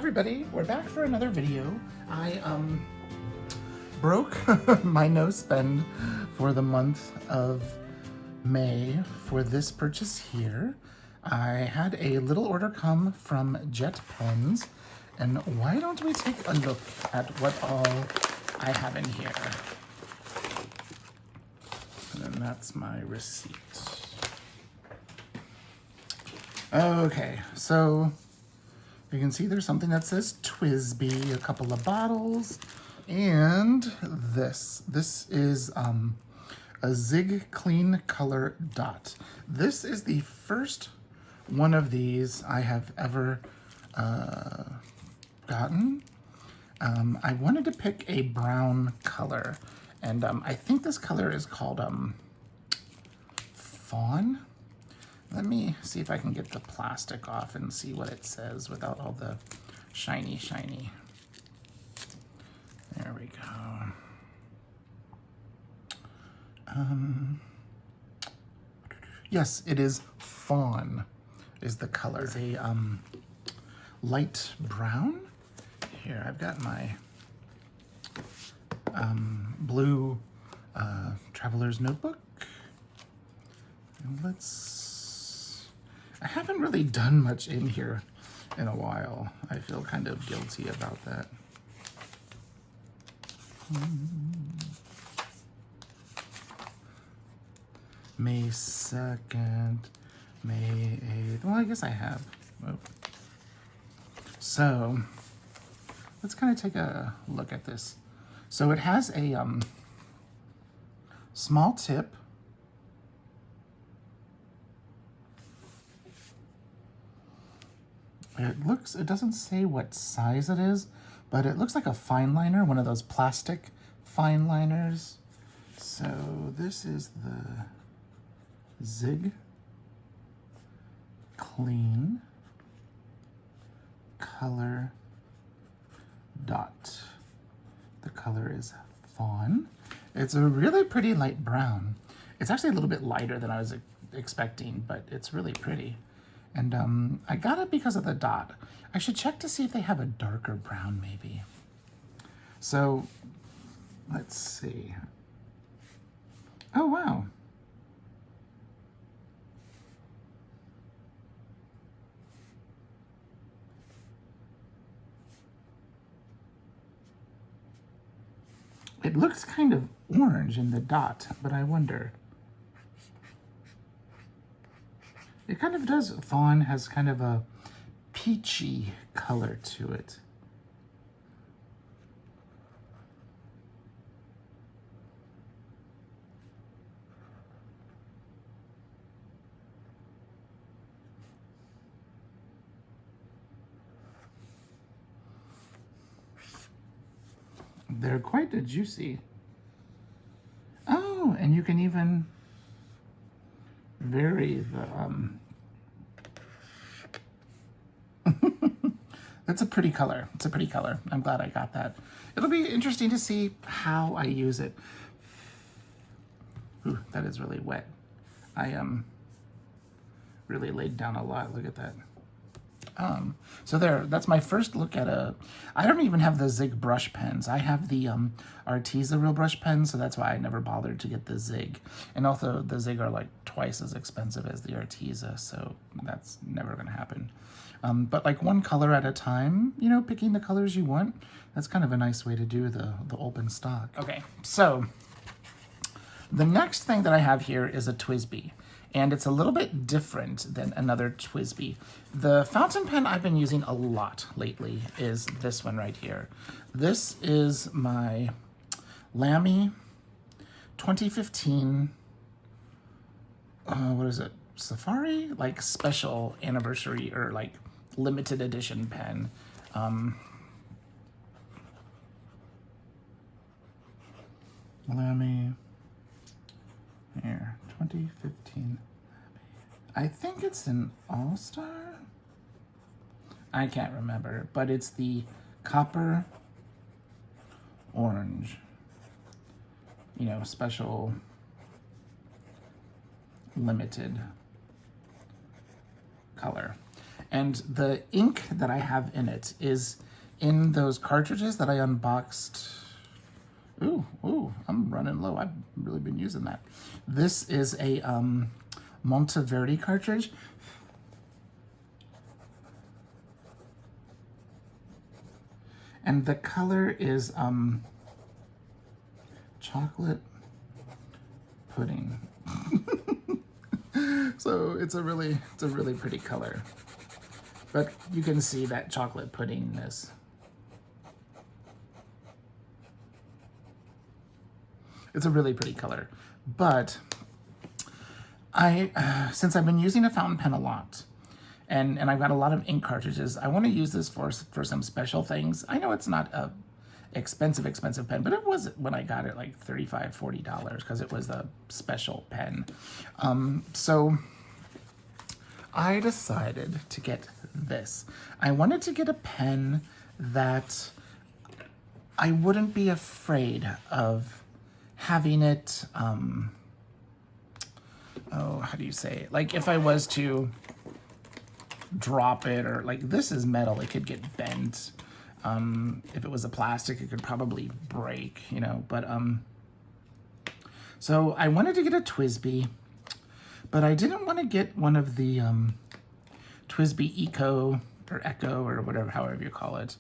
everybody, we're back for another video. I broke my no spend for the month of May for this purchase here. I had a little order come from JetPens, and why don't we take a look at what all I have in here. And then that's my receipt. Okay, so you can see there's something that says Twisby, a couple of bottles, and this is a Zig Clean color dot. This is the first one of these I have ever gotten. I wanted to pick a brown color, and I think this color is called Fawn. Let me see if I can get the plastic off and see what it says without all the shiny. There we go. Yes, it is Fawn is the color. It's a light brown. Here, I've got my blue traveler's notebook. And I haven't really done much in here in a while. I feel kind of guilty about that. May 2nd, May 8th. Well, I guess I have. Oh. So, let's kind of take a look at this. So it has a small tip. It doesn't say what size it is, but it looks like a fine liner, one of those plastic fine liners. So this is the Zig Clean color dot. The color is Fawn. It's a really pretty light brown. It's actually a little bit lighter than I was expecting, but it's really pretty. And I got it because of the dot. I should check to see if they have a darker brown maybe. So let's see. Oh, wow. It looks kind of orange in the dot, but I wonder. It kind of does. Fawn has kind of a peachy color to it. They're quite juicy. Oh, and you can even vary the That's a pretty color. It's a pretty color. I'm glad I got that. It'll be interesting to see how I use it. Ooh, that is really wet. I really laid down a lot. Look at that. So there, that's my first look at I don't even have the Zig brush pens. I have the Arteza real brush pens, so that's why I never bothered to get the Zig. And also the Zig are like twice as expensive as the Arteza, so that's never gonna happen. But like one color at a time, you know, picking the colors you want, that's kind of a nice way to do the open stock. Okay, so the next thing that I have here is a Twisby. And it's a little bit different than another Twisby. The fountain pen I've been using a lot lately is this one right here. This is my Lamy 2015, what is it? Safari? Like special anniversary or like limited edition pen. Lamy, here, 2015. I think it's an All-Star? I can't remember, but it's the copper orange. You know, special limited color. And the ink that I have in it is in those cartridges that I unboxed. Ooh, I'm running low. I've really been using that. This is a Monteverdi cartridge. And the color is chocolate pudding. So it's a really pretty color. But you can see that chocolate puddingness. It's a really pretty color. But since I've been using a fountain pen a lot, and I've got a lot of ink cartridges, I want to use this for some special things. I know it's not a expensive pen, but it was when I got it like $35, $40 because it was a special pen. So I decided to get this. I wanted to get a pen that I wouldn't be afraid of having it, oh, how do you say it? Like if I was to drop it, or like this is metal, it could get bent. If it was a plastic, it could probably break, you know, but, so I wanted to get a Twisby, but I didn't want to get one of the, Twisby Eco, or Echo, or whatever, however you call it.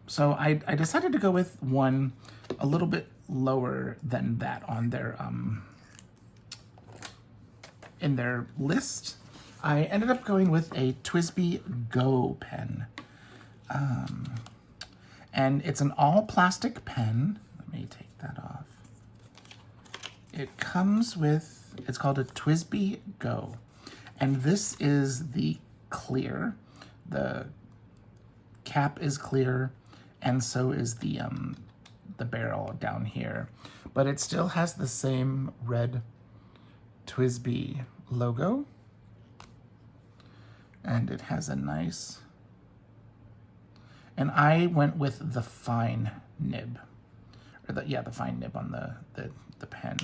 So I decided to go with one a little bit lower than that on their, in their list. I ended up going with a Twisby Go pen. And it's an all plastic pen. Let me take that off. It comes with, it's called a Twisby Go. And this is the clear. The cap is clear, and so is the barrel down here. But it still has the same red Twisby logo. And it has a nice, and I went with the fine nib, or the fine nib on the pen.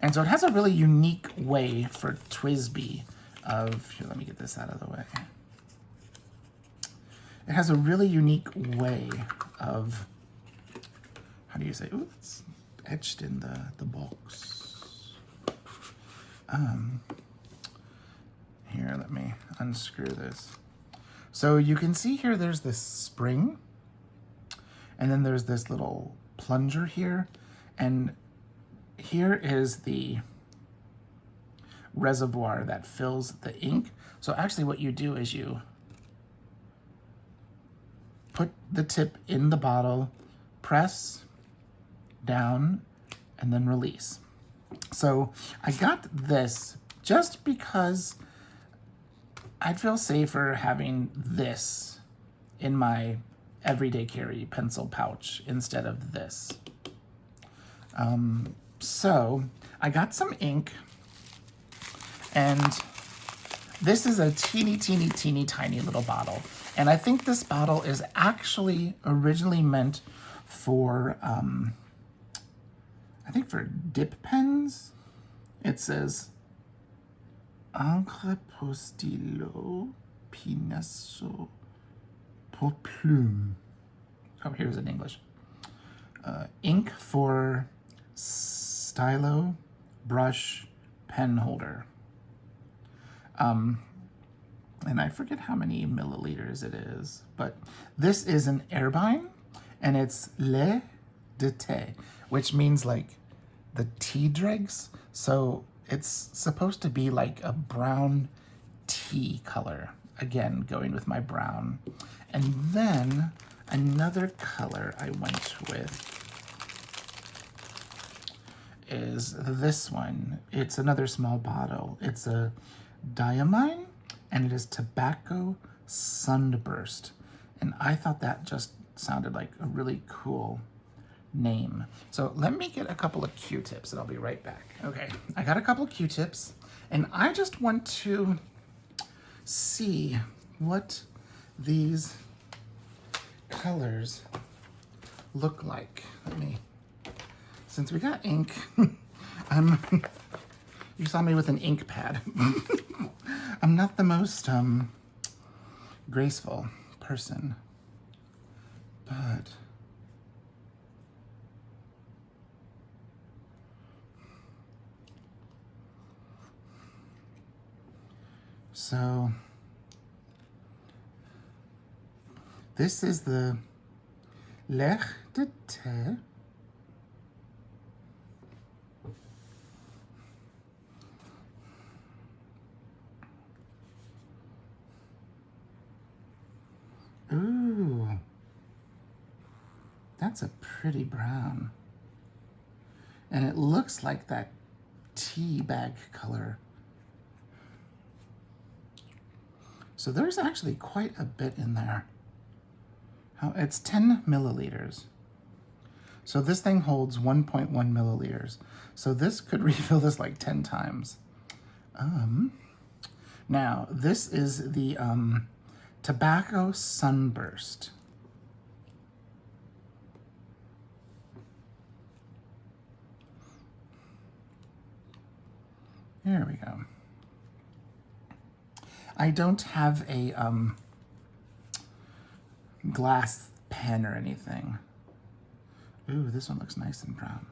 And so it has a really unique way for Twisby of, here, let me get this out of the way. It has a really unique way of, how do you say, ooh, it's etched in the box. Here, let me unscrew this. So you can see here there's this spring, and then there's this little plunger here, and here is the reservoir that fills the ink. So actually what you do is you put the tip in the bottle, press down, and then release. So I got this just because I'd feel safer having this in my everyday carry pencil pouch instead of this. So I got some ink, and this is a teeny tiny little bottle. And I think this bottle is actually originally meant for, I think for dip pens. It says encre pour stylo, pinceau pour plume. Oh, here's it in English. Ink for stylo, brush, pen holder. And I forget how many milliliters it is, but this is an Airbine, and it's lait de thé, which means like the tea dregs. So it's supposed to be like a brown tea color. Again, going with my brown. And then another color I went with is this one. It's another small bottle. It's a Diamine, and it is Tobacco Sunburst. And I thought that just sounded like a really cool name. So let me get a couple of Q-tips and I'll be right back. Okay, I got a couple of Q-tips, and I just want to see what these colors look like. Let me, since we got ink, You saw me with an ink pad. I'm not the most graceful person, but so this is the Lech de Te. Ooh, that's a pretty brown. And it looks like that tea bag color. So there's actually quite a bit in there. It's 10 milliliters. So this thing holds 1.1 milliliters. So this could refill this like 10 times. Now, this is the Tobacco Sunburst. There we go. I don't have a glass pen or anything. Ooh, this one looks nice and brown.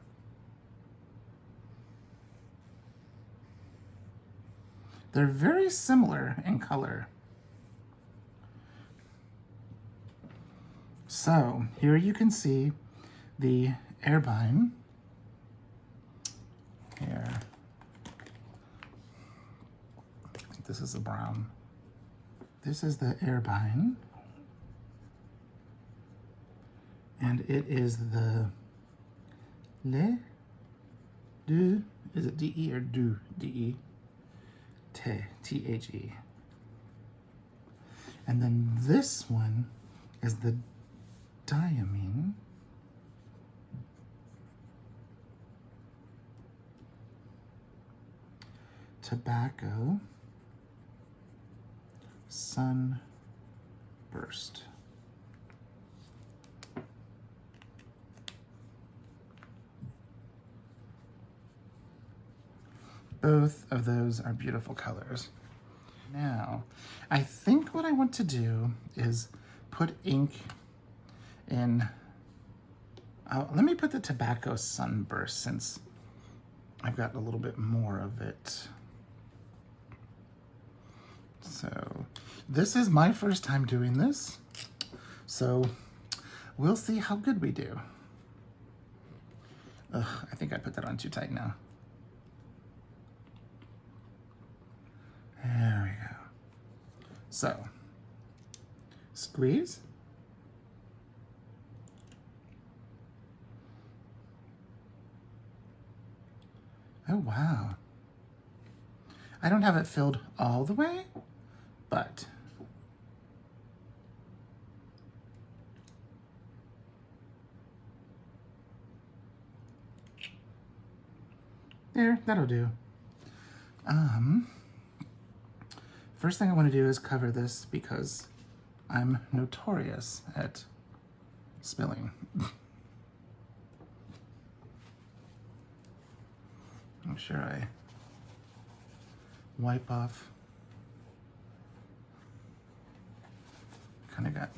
They're very similar in color. So here you can see the Airbine. Here. I think this is the brown. This is the Airbine. And it is the Le Du, is it D-E or Du? D-E. Te, T-H-E. And then this one is the Diamine. Tobacco Sunburst. Both of those are beautiful colors. Now, I think what I want to do is put ink in, let me put the Tobacco Sunburst since I've got a little bit more of it. So this is my first time doing this, so we'll see how good we do. Ugh, I think I put that on too tight now. There we go. So, squeeze. Oh, wow. I don't have it filled all the way, but there, that'll do. First thing I want to do is cover this because I'm notorious at spilling. I'm sure I wipe off. Kind of got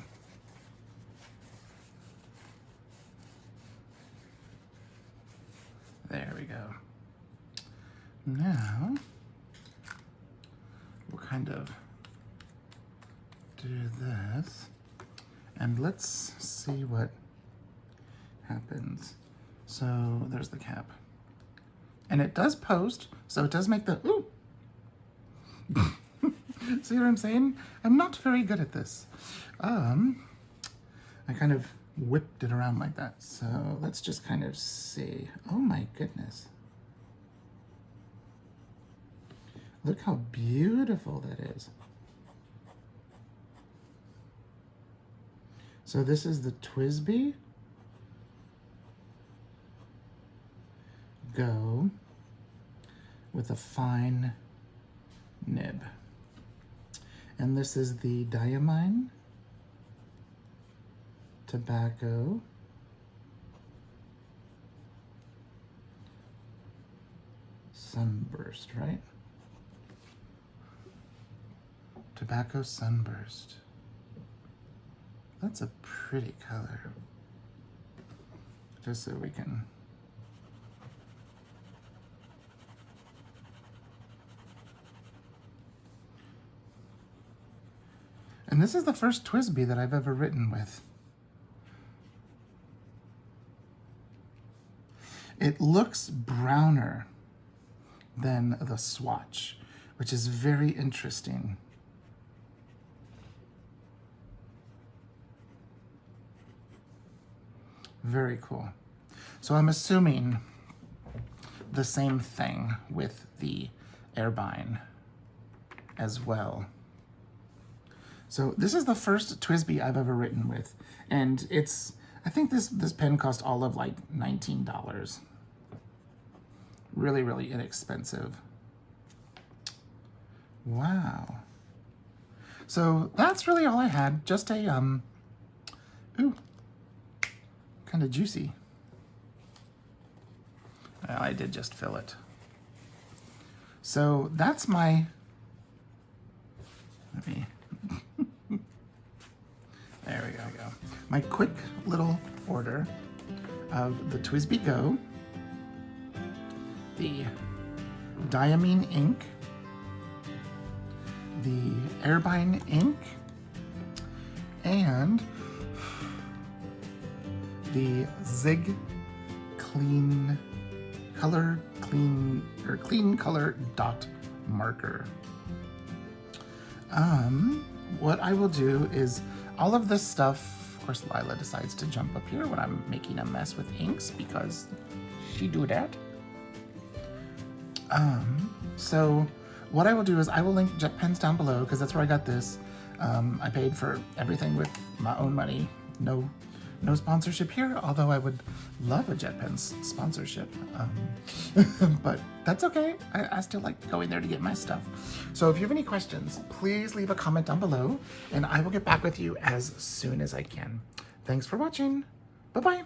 there we go. Now we'll kind of do this and let's see what happens. So there's the cap. And it does post, so it does make the, ooh. See what I'm saying? I'm not very good at this. I kind of whipped it around like that. So let's just kind of see. Oh my goodness. Look how beautiful that is. So this is the Twisby Go with a fine nib. And this is the Diamine Tobacco Sunburst, right? Tobacco Sunburst. That's a pretty color. Just so we can... And this is the first Twisby that I've ever written with. It looks browner than the swatch, which is very interesting. Very cool. So I'm assuming the same thing with the Airbine as well. So this is the first Twisby I've ever written with, and I think this pen cost all of like $19. Really, really inexpensive. Wow. So that's really all I had. Just a ooh, kind of juicy. Well, I did just fill it. So that's my, let me, there we go. My quick little order of the Twisby Go, the Diamine ink, the Airbine ink, and the Zig Clean Clean Color Dot Marker. What I will do is all of this stuff, of course Lila decides to jump up here when I'm making a mess with inks because she do that. So what I will do is I will link JetPens down below because that's where I got this. I paid for everything with my own money. No sponsorship here, although I would love a JetPens sponsorship. But that's okay. I still like going there to get my stuff. So if you have any questions, please leave a comment down below and I will get back with you as soon as I can. Thanks for watching. Bye-bye.